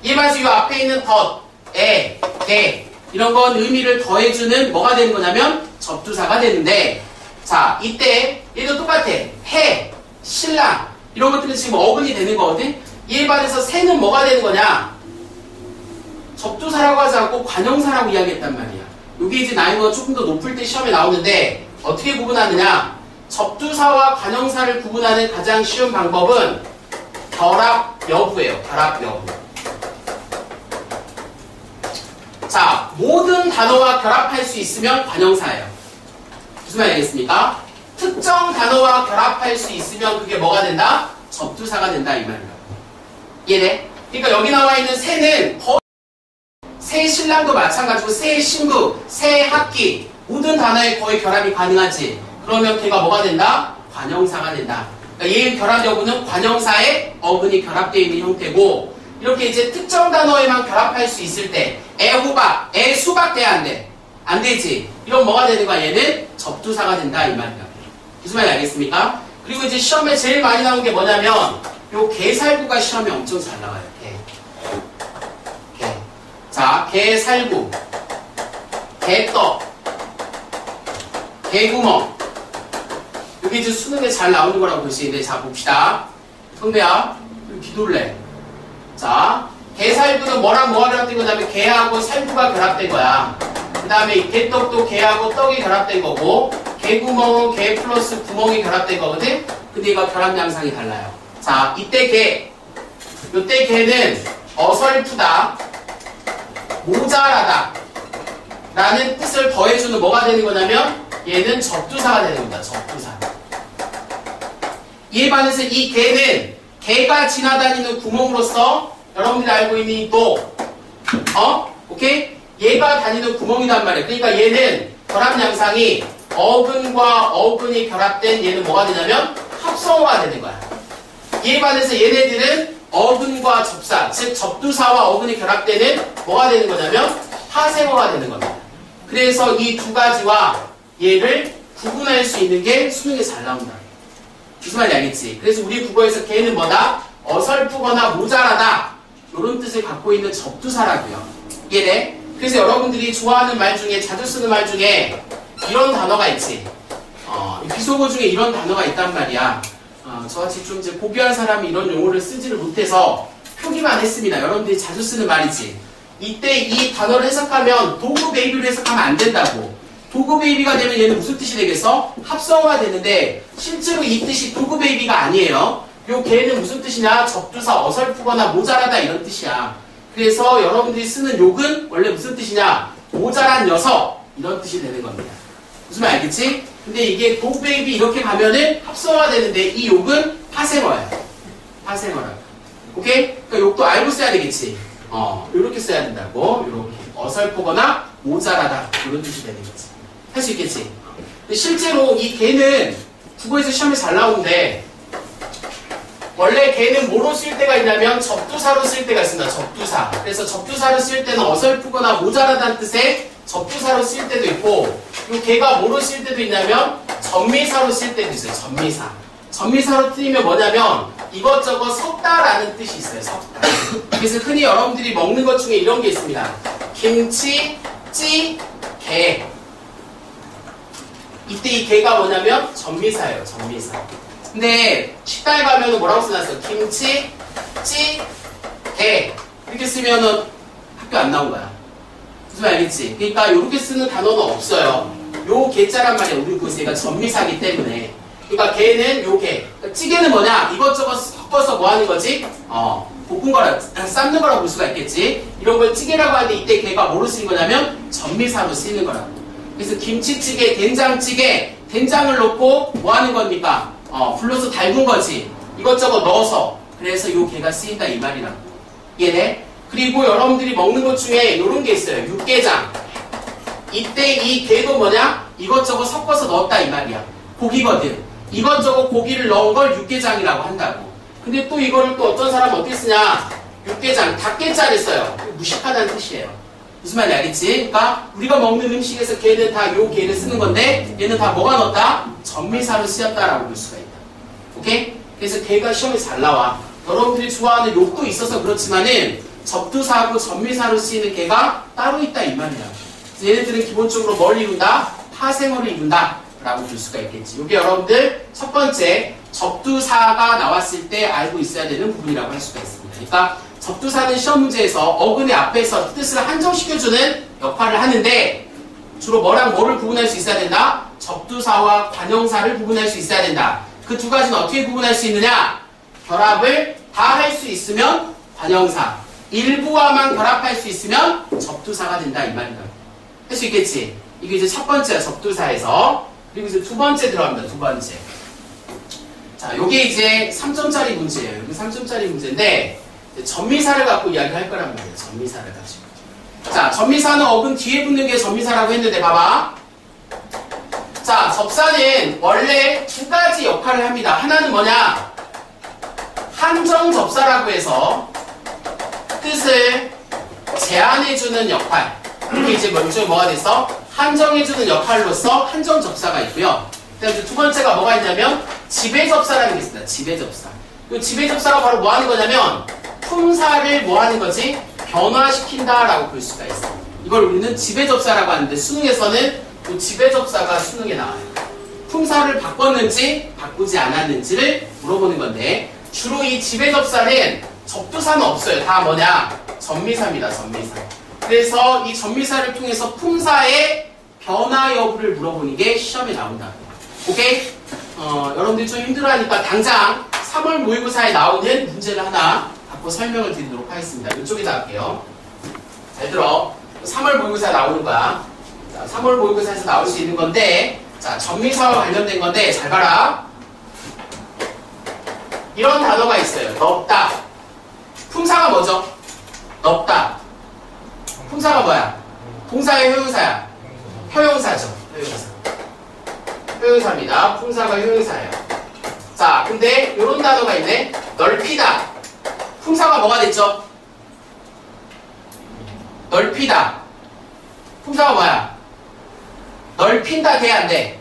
이에 반해서 이 앞에 있는 덧, 애, 개 이런 건 의미를 더해주는 뭐가 되는 거냐면 접두사가 되는데 자, 이때 얘도 똑같아. 해, 신랑 이런 것들은 지금 어근이 되는 거거든. 이에 반해서 새는 뭐가 되는 거냐? 접두사라고 하지 않고 관형사라고 이야기했단 말이야. 이게 이제 난이도가 조금 더 높을 때 시험에 나오는데 어떻게 구분하느냐? 접두사와 관형사를 구분하는 가장 쉬운 방법은 결합 여부예요. 결합 여부. 자, 모든 단어와 결합할 수 있으면 관형사예요. 무슨 말이 알겠습니까? 특정 단어와 결합할 수 있으면 그게 뭐가 된다? 접두사가 된다 이 말이에요. 이해돼? 그러니까 여기 나와 있는 새는 거의 새 신랑도 마찬가지고 새 신부, 새 학기 모든 단어에 거의 결합이 가능하지. 그러면 걔가 뭐가 된다? 관형사가 된다. 그러니까 얘의 결합 여부는 관형사에 어근이 결합되어 있는 형태고 이렇게 이제 특정 단어에만 결합할 수 있을 때 애호박, 애수박 돼야 안 돼. 안 되지. 이런 뭐가 되는 거야? 얘는 접두사가 된다 이 말이야. 무슨 말인지 알겠습니까? 그리고 이제 시험에 제일 많이 나오는 게 뭐냐면 요 개살구가 시험에 엄청 잘 나와요. 개. 자, 개살구, 개떡, 개구멍. 여기 이제 수능에 잘 나오는 거라고 볼 수 있는데 자 봅시다. 선배야, 기도를래. 자, 개살구는 뭐랑 뭐가 결합된 거냐면 개하고 살구가 결합된 거야. 그 다음에 개떡도 개하고 떡이 결합된 거고 개구멍은 개 플러스 구멍이 결합된 거거든? 근데 이거 결합 양상이 달라요. 자, 이때 개. 요때 개는 어설프다, 모자라다 라는 뜻을 더해주는 뭐가 되는 거냐면 얘는 접두사가 되는 겁니다. 접두사. 이에 반해서 이 개는 개가 지나다니는 구멍으로서 여러분들이 알고 있는 이 도, 오케이? 얘가 다니는 구멍이란 말이에요. 그러니까 얘는 결합 양상이 어근과 어근이 결합된 얘는 뭐가 되냐면 합성어가 되는 거야. 이에 반해서 얘네들은 어근과 접사, 즉 접두사와 어근이 결합되는 뭐가 되는 거냐면 파생어가 되는 겁니다. 그래서 이 두 가지와 얘를 구분할 수 있는 게 수능에 잘 나온다. 무슨 말인지 알겠지? 그래서 우리 국어에서 걔는 뭐다? 어설프거나 모자라다 이런 뜻을 갖고 있는 접두사라고요. 이해돼? 그래서 여러분들이 좋아하는 말 중에 자주 쓰는 말 중에 이런 단어가 있지. 비속어 중에 이런 단어가 있단 말이야. 저같이 좀 이제 고귀한 사람이 이런 용어를 쓰지를 못해서 표기만 했습니다. 여러분들이 자주 쓰는 말이지. 이때 이 단어를 해석하면 도구 베이비로 해석하면 안 된다고. 도구 베이비가 되면 얘는 무슨 뜻이 되겠어? 합성어가 되는데 실제로 이 뜻이 도구 베이비가 아니에요. 요 걔는 무슨 뜻이냐? 접두사 어설프거나 모자라다 이런 뜻이야. 그래서 여러분들이 쓰는 욕은 원래 무슨 뜻이냐? 모자란 녀석 이런 뜻이 되는 겁니다. 무슨 말 알겠지? 근데 이게 도구 베이비 이렇게 가면은 합성어가 되는데 이 욕은 파생어야. 파생어라. 오케이? 그러니까 욕도 알고 써야 되겠지. 요렇게 써야 된다고. 요렇게 어설프거나 모자라다 이런 뜻이 되는 거지. 할 수 있겠지? 근데 실제로 이 개는 국어에서 시험에 잘 나오는데 원래 개는 뭐로 쓸 때가 있냐면 접두사로 쓸 때가 있습니다. 접두사. 그래서 접두사로 쓸 때는 어설프거나 모자라다는 뜻의 접두사로 쓸 때도 있고 이 개가 뭐로 쓸 때도 있냐면 전미사로 쓸 때도 있어요. 전미사. 전미사로 뜨이면 뭐냐면 이것저것 섞다라는 뜻이 있어요. 섞다. 그래서 흔히 여러분들이 먹는 것 중에 이런 게 있습니다. 김치, 찌, 게. 이때 이 게가 뭐냐면 전미사예요. 전미사. 근데 식당에 가면 뭐라고 써놨어? 김치, 찌, 게. 이렇게 쓰면은 학교 안 나온 거야. 무슨 말 알겠지? 그러니까 이렇게 쓰는 단어는 없어요. 요 게자란 말이야. 우리 그새가 전미사기 때문에. 그러니까 게는 요 게. 그러니까 찌개는 뭐냐? 이것저것 섞어서 뭐 하는 거지? 볶은 거라, 삶는 거라고 볼 수가 있겠지? 이런 걸 찌개라고 하는데 이때 게가 뭐로 쓰인 거냐면 전미사로 쓰이는 거라고. 그래서 김치찌개, 된장찌개, 된장을 넣고 뭐 하는 겁니까? 불러서 달군 거지. 이것저것 넣어서. 그래서 요 게가 쓰인다 이 말이라고. 이해돼? 그리고 여러분들이 먹는 것 중에 요런 게 있어요. 육개장. 이때 이 게도 뭐냐? 이것저것 섞어서 넣었다 이 말이야. 고기거든. 이것저것 고기를 넣은 걸 육개장이라고 한다고. 근데 또 이거를 또 어떤 사람은 어떻게 쓰냐? 육개장, 닭게자를 써요. 무식하다는 뜻이에요. 무슨 말인지 알겠지? 그러니까 우리가 먹는 음식에서 걔는 다 요 걔를 쓰는 건데 얘는 다 뭐가 넣었다? 전미사로 쓰였다라고 볼 수가 있다. 오케이? 그래서 걔가 시험에 잘 나와. 여러분들이 좋아하는 욕도 있어서 그렇지만은 접두사하고 전미사로 쓰이는 걔가 따로 있다 이 말이야. 그래서 얘네들은 기본적으로 뭘 이룬다? 파생어를 이룬다 라고 볼 수가 있겠지. 이게 여러분들 첫 번째 접두사가 나왔을 때 알고 있어야 되는 부분이라고 할 수가 있습니다. 그러니까 접두사는 시험 문제에서 어근의 앞에서 뜻을 한정시켜주는 역할을 하는데 주로 뭐랑 뭐를 구분할 수 있어야 된다? 접두사와 관형사를 구분할 수 있어야 된다. 그 두 가지는 어떻게 구분할 수 있느냐? 결합을 다 할 수 있으면 관형사, 일부와만 결합할 수 있으면 접두사가 된다 이 말이다. 할 수 있겠지? 이게 이제 첫 번째야, 접두사에서. 그리고 이제 두 번째 들어갑니다. 두 번째. 자, 요게 이제 3점짜리 문제예요. 여기 3점짜리 문제인데 전미사를 갖고 이야기할 거란 말이에요. 전미사를 가지고. 자, 전미사는 어근 뒤에 붙는 게 전미사라고 했는데 봐봐. 자, 접사는 원래 두 가지 역할을 합니다. 하나는 뭐냐? 한정접사라고 해서 뜻을 제한해주는 역할. 이게 이제 먼저 뭐가 돼서 한정해주는 역할로서 한정접사가 있고요. 그다음에 두 번째가 뭐가 있냐면 지배접사라는 게 있습니다. 지배접사. 이 지배접사가 바로 뭐 하는 거냐면 품사를 뭐 하는 거지? 변화시킨다라고 볼 수가 있어. 이걸 우리는 지배접사라고 하는데 수능에서는 그 지배접사가 수능에 나와요. 품사를 바꿨는지 바꾸지 않았는지를 물어보는 건데 주로 이 지배접사는 접두사는 없어요. 다 뭐냐? 전미사입니다. 전미사. 그래서 이 전미사를 통해서 품사의 변화 여부를 물어보는 게 시험에 나온다. 오케이? 여러분들이 좀 힘들어하니까 당장 3월 모의고사에 나오는 문제를 하나 갖고 설명을 드리도록 하겠습니다. 이쪽에다 할게요. 잘 들어. 3월 모의고사에 나오는 거야. 자, 3월 모의고사에서 나올 수 있는 건데, 자, 전미사와 관련된 건데, 잘 봐라. 이런 단어가 있어요. 넓다. 품사가 뭐죠? 넓다. 품사가 뭐야? 동사의 효용사야. 효용사죠. 효용사. 효용사입니다. 품사가 효용사예요. 자, 근데 이런 단어가 있네. 넓히다. 품사가 뭐가 됐죠? 넓히다. 품사가 뭐야? 넓힌다 돼, 안 돼?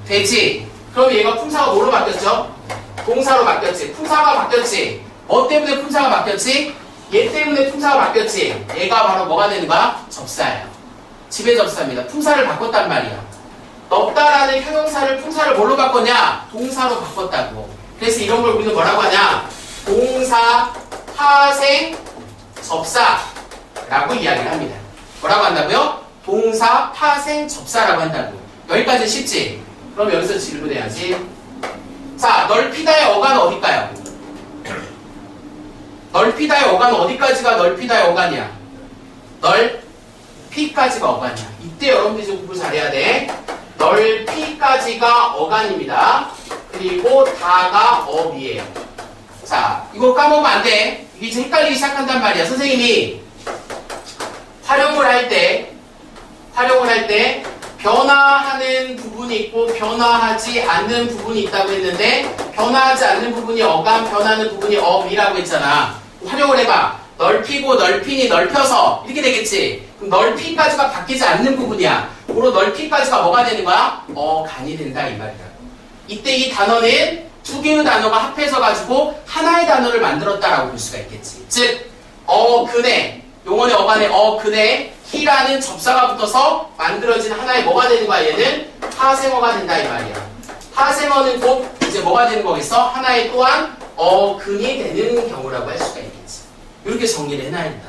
되지. 그럼 얘가 품사가 뭐로 바뀌었죠? 동사로 바뀌었지. 품사가 바뀌었지. 뭐 때문에 품사가 바뀌었지? 얘 때문에 품사가 바뀌었지. 얘가 바로 뭐가 되는 거야? 접사예요. 지배접사입니다. 품사를 바꿨단 말이야. 넓다라는 형용사를 품사를 뭘로 바꿨냐? 동사로 바꿨다고. 그래서 이런 걸 우리는 뭐라고 하냐? 동사, 파생, 접사라고 이야기를 합니다. 뭐라고 한다고요? 동사, 파생, 접사라고 한다고. 여기까지 쉽지? 그럼 여기서 질문해야지. 자, 넓히다의 어간은 어딜까요? 넓히다의 어간은 어디까지가 넓히다의 어간이야? 넓히까지가 어간이야. 이때 여러분들이 좀 공부 잘해야 돼. 넓히까지가 어간입니다. 그리고 다가 업이에요. 자, 이거 까먹으면 안 돼. 이게 이제 헷갈리기 시작한단 말이야. 선생님이 활용을 할 때 변화하는 부분이 있고 변화하지 않는 부분이 있다고 했는데 변화하지 않는 부분이 어감, 변화하는 부분이 업이라고 했잖아. 활용을 해봐. 넓히고 넓히니 넓혀서 이렇게 되겠지. 그럼 넓히까지가 바뀌지 않는 부분이야. 그리고 넓히까지가 뭐가 되는 거야? 어간이 된다 이 말이야. 이때 이 단어는 두 개의 단어가 합해져 가지고 하나의 단어를 만들었다라고 볼 수가 있겠지. 즉 어근에 용언의 어간에 어근에 히라는 접사가 붙어서 만들어진 하나의 뭐가 되는 거야? 얘는 파생어가 된다 이 말이야. 파생어는 곧 이제 뭐가 되는 거겠어? 하나의 또한 어근이 되는 경우라고 할 수가 있겠지. 이렇게 정리를 해놔야 된다.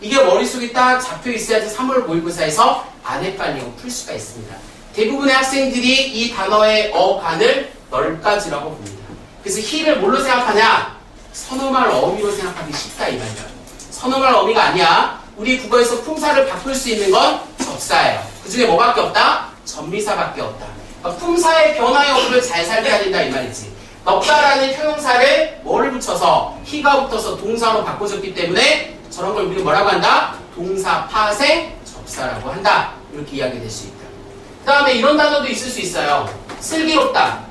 이게 머릿속에 딱 잡혀 있어야지 3월 모의고사에서 안 헷갈리고 풀 수가 있습니다. 대부분의 학생들이 이 단어의 어간을 널까지라고 봅니다. 그래서 히를 뭘로 생각하냐? 선어말 어미로 생각하기 쉽다 이 말이야. 선어말 어미가 아니야. 우리 국어에서 품사를 바꿀 수 있는 건 접사예요. 그 중에 뭐밖에 없다? 전미사밖에 없다. 그러니까 품사의 변화 여부를 잘 살펴야 된다 이 말이지. 넓다라는 형용사를 뭐를 붙여서 히가 붙어서 동사로 바꿔줬기 때문에 저런 걸 우리는 뭐라고 한다? 동사 파생 접사라고 한다. 이렇게 이야기될 수 있다. 그 다음에 이런 단어도 있을 수 있어요. 슬기롭다.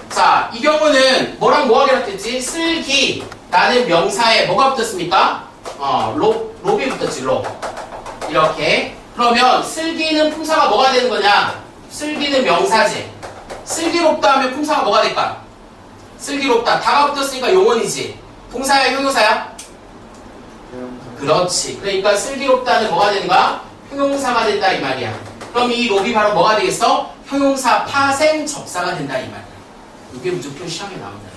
자, 이 경우는 뭐랑 뭐가 결합됐지? 슬기라는 명사에 뭐가 붙었습니까? 롭이 붙었지, 롭. 이렇게. 그러면 슬기는 품사가 뭐가 되는 거냐? 슬기는 명사지. 슬기롭다 하면 품사가 뭐가 될까? 슬기롭다. 다가 붙었으니까 용언이지. 동사야, 형용사야? 그렇지. 그러니까 슬기롭다는 뭐가 되는 거야? 형용사가 된다 이 말이야. 그럼 이 롭이 바로 뭐가 되겠어? 형용사 파생 접사가 된다 이 말이야. 이게 무조건 시험에 나온다.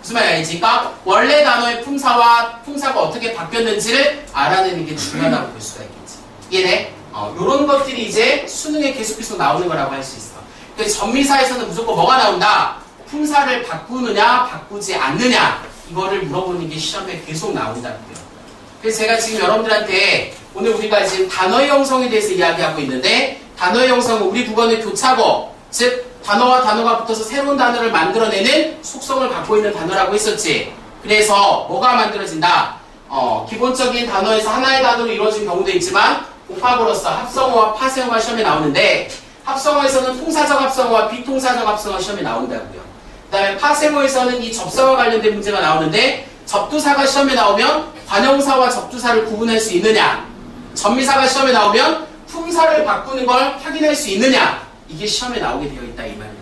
무슨 말인지 알지? 그러니까 원래 단어의 품사와 품사가 어떻게 바뀌었는지를 알아내는 게 중요하다고 볼 수가 있겠지. 이해돼? 요런 것들이 이제 수능에 계속 나오는 거라고 할 수 있어. 그래서 전미사에서는 무조건 뭐가 나온다? 품사를 바꾸느냐, 바꾸지 않느냐, 이거를 물어보는 게 시험에 계속 나온다고요. 그래서 제가 지금 여러분들한테 오늘 우리가 지금 단어의 형성에 대해서 이야기하고 있는데, 단어의 형성은 우리 국어의 교차고, 즉 단어와 단어가 붙어서 새로운 단어를 만들어내는 속성을 갖고 있는 단어라고 했었지. 그래서 뭐가 만들어진다? 기본적인 단어에서 하나의 단어로 이루어진 경우도 있지만 곱합으로서 합성어와 파생어가 시험에 나오는데, 합성어에서는 통사적 합성어와 비통사적 합성어 시험에 나온다고요. 그 다음에 파생어에서는 이 접사와 관련된 문제가 나오는데, 접두사가 시험에 나오면 관형사와 접두사를 구분할 수 있느냐, 전미사가 시험에 나오면 품사를 바꾸는 걸 확인할 수 있느냐, 이게 시험에 나오게 되어 있다 이 말이야.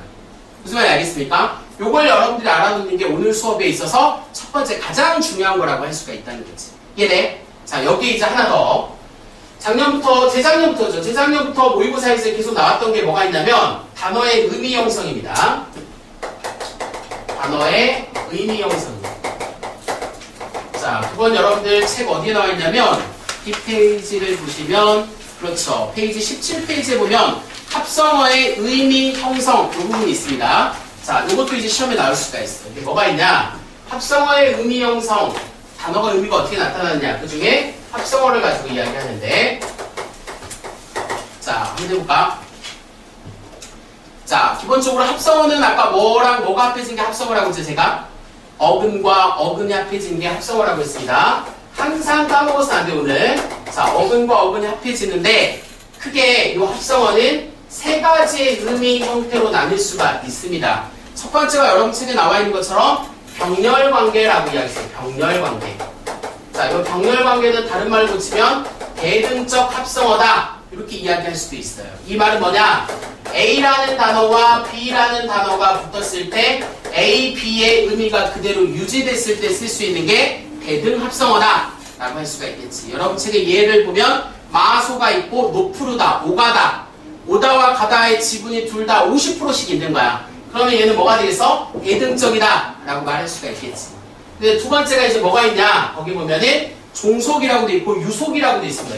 무슨 말인지 알겠습니까? 요걸 여러분들이 알아두는 게 오늘 수업에 있어서 첫 번째 가장 중요한 거라고 할 수가 있다는 거지. 이해돼? 자, 여기 이제 하나 더. 재작년부터 모의고사에서 계속 나왔던 게 뭐가 있냐면 단어의 의미 형성입니다. 단어의 의미 형성. 자, 그건 여러분들 책 어디에 나와 있냐면 이 페이지를 보시면, 그렇죠, 페이지 17페이지에 보면 합성어의 의미 형성 이 부분이 있습니다. 자, 이것도 이제 시험에 나올 수가 있어. 이게 뭐가 있냐? 합성어의 의미 형성, 단어가 의미가 어떻게 나타나느냐, 그 중에 합성어를 가지고 이야기하는데, 자, 한번 해볼까? 자, 기본적으로 합성어는 아까 뭐랑 뭐가 합해진 게 합성어라고 했죠, 제가? 어근과 어근이 합해진 게 합성어라고 했습니다. 항상 까먹어서 안 돼, 오늘. 자, 어근과 어근이 합해지는데, 크게 이 합성어는 세 가지의 의미 형태로 나눌 수가 있습니다. 첫 번째가 여러분 책에 나와 있는 것처럼 병렬관계라고 이야기했어요. 병렬관계. 자, 이 병렬관계는 다른 말로 치면 대등적 합성어다, 이렇게 이야기할 수도 있어요. 이 말은 뭐냐? A라는 단어와 B라는 단어가 붙었을 때 A, B의 의미가 그대로 유지됐을 때 쓸 수 있는 게 대등 합성어다 라고 할 수가 있겠지. 여러분 책의 예를 보면 마소가 있고 노프루다, 오가다, 오다와 가다의 지분이 둘 다 50%씩 있는 거야. 그러면 얘는 뭐가 되겠어? 대등적이다 라고 말할 수가 있겠지. 근데 두 번째가 이제 뭐가 있냐? 거기 보면은 종속이라고 돼 있고 유속이라고 돼 있습니다.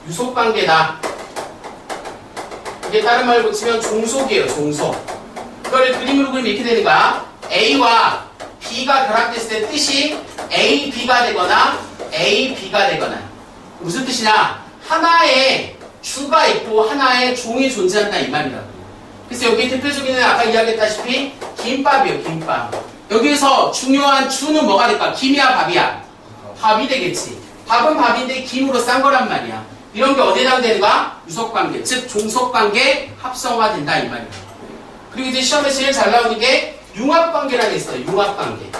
유속 관계다. 이게 다른 말로 치면 종속이에요. 종속. 그걸 그림으로 그리면 이렇게 되는 거야. A와 B가 결합됐을 때 뜻이 A, B가 되거나 A, B가 되거나. 무슨 뜻이냐? 하나의 주가 있고 하나의 종이 존재한다 이 말이라고. 그래서 여기 대표적인 아까 이야기했다시피 김밥이에요. 김밥. 여기에서 중요한 주는 뭐가 될까? 김이야 밥이야? 밥이 되겠지. 밥은 밥인데 김으로 싼 거란 말이야. 이런 게 어디에 해당되는 거야? 유속관계, 즉 종속관계 합성화 된다 이 말이야. 그리고 이제 시험에 제일 잘 나오는 게 융합관계라는 게 있어요. 융합관계.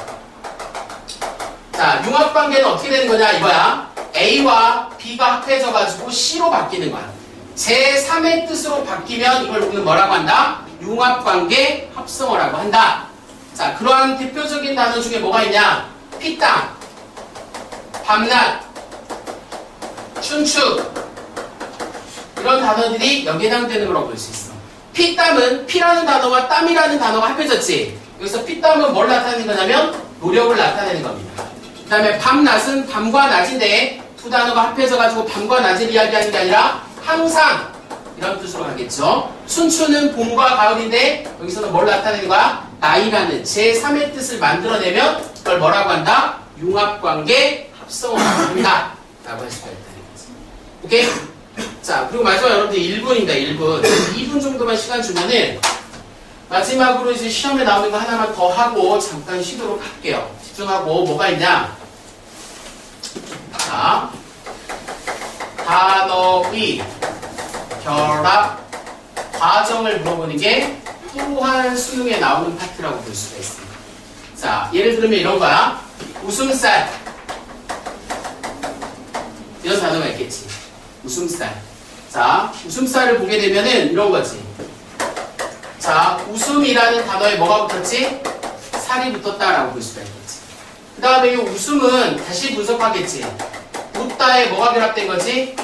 자, 융합관계는 어떻게 되는 거냐 이거야. A와 B가 합해져가지고 C로 바뀌는 거야. 제3의 뜻으로 바뀌면 이걸 우리는 뭐라고 한다? 융합관계 합성어라고 한다. 자, 그러한 대표적인 단어 중에 뭐가 있냐? 피땀, 밤낮, 춘추, 이런 단어들이 여기에 해당되는 거라고 볼 수 있어. 피땀은 피라는 단어와 땀이라는 단어가 합해졌지. 여기서 피땀은 뭘 나타내는 거냐면 노력을 나타내는 겁니다. 그 다음에 밤낮은 밤과 낮인데 두 단어가 합해져가지고 밤과 낮을 이야기하는 게 아니라 항상 이런 뜻으로 가겠죠. 춘추는 봄과 가을인데 여기서는 뭘 나타내는 거야? 나이라는 제3의 뜻을 만들어내면 그걸 뭐라고 한다? 융합관계 합성어라고 한다 라고 할 수가 있다는 거지. 오케이? 자, 그리고 마지막 여러분들 1분입니다. 1분. 2분 정도만 시간 주면은 마지막으로 이제 시험에 나오는 거 하나만 더 하고 잠깐 쉬도록 할게요. 집중하고 뭐가 있냐? 자, 단어의 결합 과정을 물어보는 게 또한 수능에 나오는 파트라고 볼 수가 있습니다. 자, 예를 들면 이런 거야. 웃음살. 이런 단어가 있겠지. 웃음살. 자, 웃음살을 보게 되면은 이런 거지. 자, 웃음이라는 단어에 뭐가 붙었지? 살이 붙었다라고 볼 수가 있겠지. 그 다음에 이 웃음은 다시 분석하겠지. 웃다에 뭐가 결합된 거지?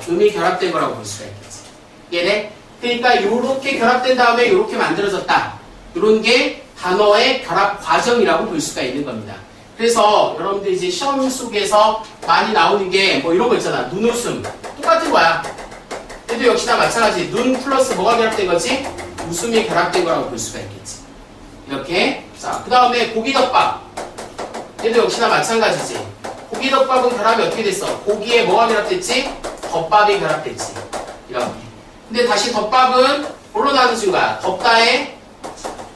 음이 결합된 거라고 볼 수가 있겠지. 얘네? 그러니까 요렇게 결합된 다음에 요렇게 만들어졌다. 요런 게 단어의 결합 과정이라고 볼 수가 있는 겁니다. 그래서 여러분들 이제 시험 속에서 많이 나오는 게 뭐 이런 거 있잖아. 눈웃음. 똑같은 거야. 얘도 역시나 마찬가지. 눈 플러스 뭐가 결합된 거지? 웃음이 결합된 거라고 볼 수가 있겠지. 이렇게. 자, 그 다음에 고기덮밥. 얘도 역시나 마찬가지지. 고기덮밥은 결합이 어떻게 됐어? 고기에 뭐가 결합됐지? 덮밥이 결합됐지. 이렇게. 근데 다시 덮밥은 뭘로 나눠진 거야? 덮다에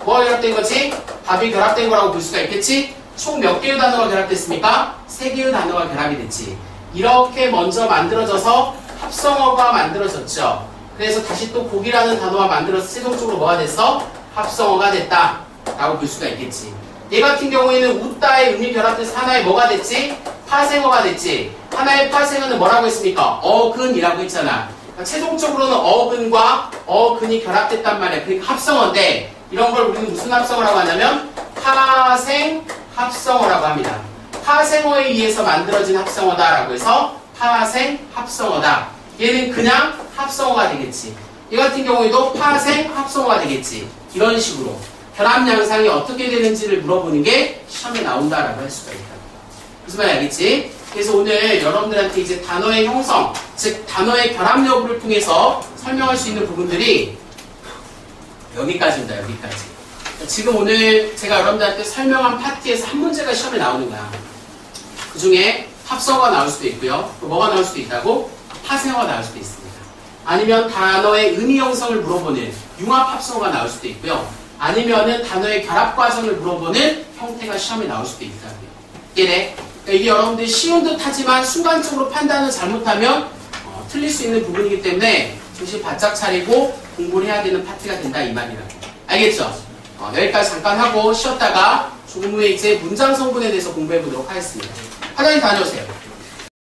뭐가 결합된 거지? 밥이 결합된 거라고 볼 수가 있겠지? 총 몇 개의 단어가 결합됐습니까? 3개의 단어가 결합이 됐지. 이렇게 먼저 만들어져서 합성어가 만들어졌죠. 그래서 다시 또 고기라는 단어가 만들어서 최종적으로 뭐가 됐어? 합성어가 됐다 라고 볼 수가 있겠지. 얘 같은 경우에는 웃다의 음이 결합돼서 하나의 뭐가 됐지? 파생어가 됐지. 하나의 파생어는 뭐라고 했습니까? 어근이라고 했잖아. 그러니까 최종적으로는 어근과 어근이 결합됐단 말이야. 그러니까 합성어인데 이런 걸 우리는 무슨 합성어라고 하냐면 파생 합성어라고 합니다. 파생어에 의해서 만들어진 합성어다라고 해서 파생 합성어다. 얘는 그냥 합성어가 되겠지. 이 같은 경우에도 파생 합성어가 되겠지. 이런 식으로 결합 양상이 어떻게 되는지를 물어보는 게 시험에 나온다라고 할 수가 있다. 무슨 말인지 알겠지? 그래서 오늘 여러분들한테 이제 단어의 형성, 즉 단어의 결합 여부를 통해서 설명할 수 있는 부분들이 여기까지입니다. 여기까지. 지금 오늘 제가 여러분들한테 설명한 파트에서 한 문제가 시험에 나오는 거야. 그 중에 합성어가 나올 수도 있고요. 또 뭐가 나올 수도 있다고? 파생어가 나올 수도 있습니다. 아니면 단어의 의미 형성을 물어보는 융합 합성어가 나올 수도 있고요. 아니면은 단어의 결합 과정을 물어보는 형태가 시험에 나올 수도 있다고요. 이게 이게 여러분들이 쉬운 듯 하지만 순간적으로 판단을 잘못하면 틀릴 수 있는 부분이기 때문에 정신 바짝 차리고 공부를 해야 되는 파트가 된다 이 말이라고. 알겠죠? 여기까지 잠깐 하고 쉬었다가 조금 후에 이제 문장 성분에 대해서 공부해 보도록 하겠습니다. 화장실 다녀오세요.